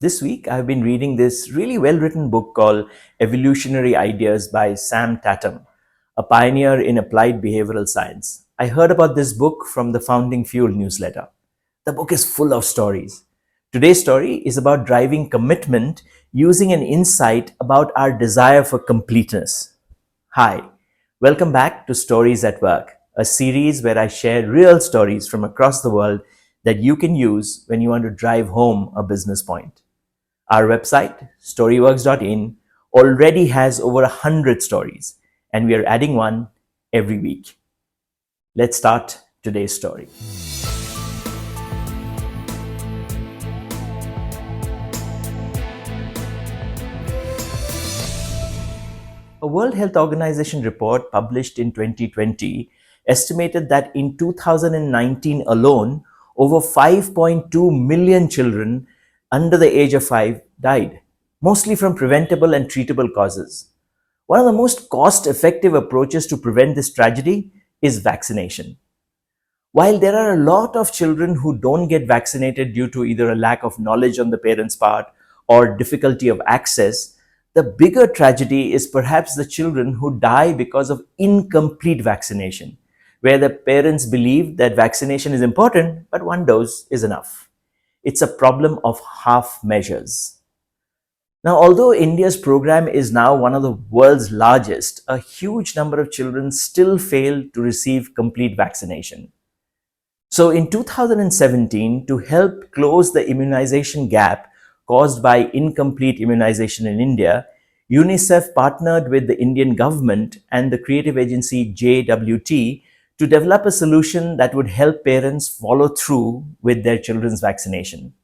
This week, I've been reading this really well written book called Evolutionary Ideas by Sam Tatum, a pioneer in applied behavioral science. I heard about this book from the Founding Fuel newsletter. The book is full of stories. Today's story is about driving commitment using an insight about our desire for completeness. Hi, welcome back to Stories at Work, a series where I share real stories from across the world that you can use when you want to drive home a business point. Our website, storyworks.in, already has over 100 stories, and we are adding one every week. Let's start today's story. A World Health Organization report published in 2020 estimated that in 2019 alone, over 5.2 million children under the age of 5 died, mostly from preventable and treatable causes. One of the most cost effective approaches to prevent this tragedy is vaccination. While there are a lot of children who don't get vaccinated due to either a lack of knowledge on the parents' part or difficulty of access, the bigger tragedy is perhaps the children who die because of incomplete vaccination, where the parents believe that vaccination is important, but one dose is enough. It's a problem of half measures. Now, although India's program is now one of the world's largest, a huge number of children still fail to receive complete vaccination. So in 2017, to help close the immunization gap caused by incomplete immunization in India, UNICEF partnered with the Indian government and the creative agency JWT to develop a solution that would help parents follow through with their children's vaccination.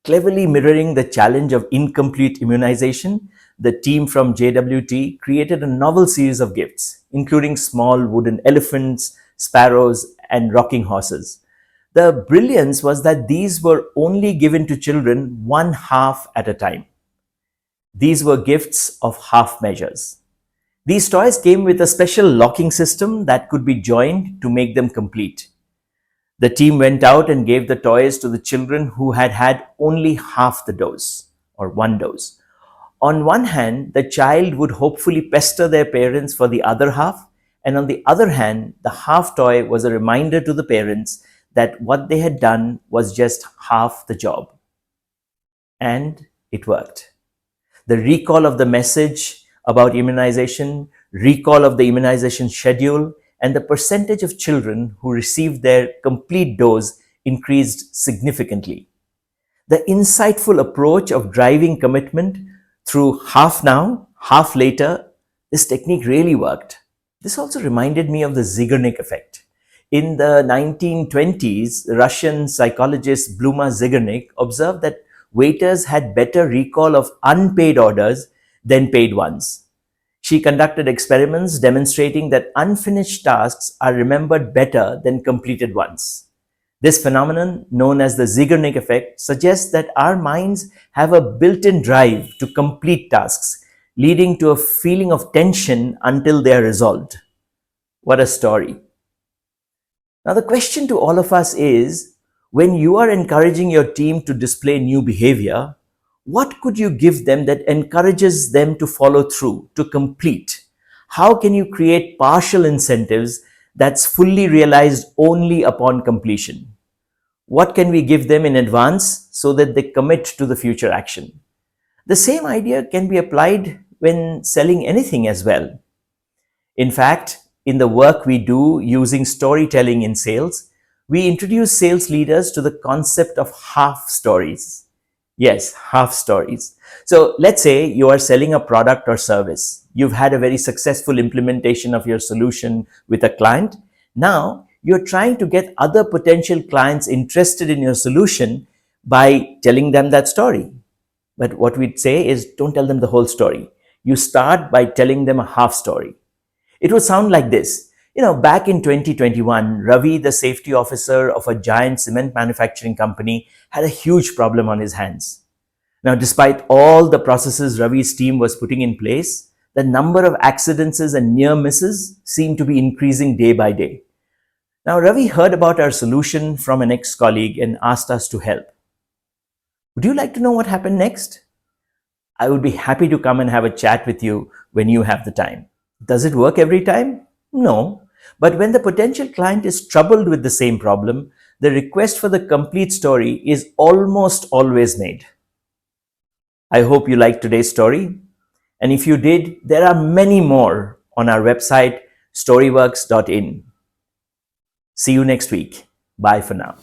Cleverly mirroring the challenge of incomplete immunization, the team from JWT created a novel series of gifts, including small wooden elephants, sparrows, and rocking horses. The brilliance was that these were only given to children one half at a time. These were gifts of half measures. These toys came with a special locking system that could be joined to make them complete. The team went out and gave the toys to the children who had had only half the dose, or one dose. On one hand, the child would hopefully pester their parents for the other half, and on the other hand, the half toy was a reminder to the parents that what they had done was just half the job. And it worked. The recall of the message about immunization, recall of the immunization schedule, and the percentage of children who received their complete dose increased significantly. The insightful approach of driving commitment through half now, half later, this technique really worked. This also reminded me of the Zeigarnik effect. In the 1920s, Russian psychologist Bluma Zeigarnik observed that waiters had better recall of unpaid orders than paid ones. She conducted experiments demonstrating that unfinished tasks are remembered better than completed ones. This phenomenon, known as the Zeigarnik effect, suggests that our minds have a built-in drive to complete tasks, leading to a feeling of tension until they are resolved. What a story. Now, the question to all of us is, when you are encouraging your team to display new behavior, what could you give them that encourages them to follow through, to complete? How can you create partial incentives that's fully realized only upon completion? What can we give them in advance so that they commit to the future action? The same idea can be applied when selling anything as well. In fact, in the work we do using storytelling in sales, we introduce sales leaders to the concept of half stories. Yes, half stories. So let's say you are selling a product or service. You've had a very successful implementation of your solution with a client. Now you're trying to get other potential clients interested in your solution by telling them that story. But what we'd say is, don't tell them the whole story. You start by telling them a half story. It would sound like this. Back in 2021, Ravi, the safety officer of a giant cement manufacturing company, had a huge problem on his hands. Now, despite all the processes Ravi's team was putting in place, the number of accidents and near misses seemed to be increasing day by day. Now, Ravi heard about our solution from an ex-colleague and asked us to help. Would you like to know what happened next? I would be happy to come and have a chat with you when you have the time. Does it work every time? No. But when the potential client is troubled with the same problem, the request for the complete story is almost always made. I hope you liked today's story. And if you did, there are many more on our website, storyworks.in. See you next week. Bye for now.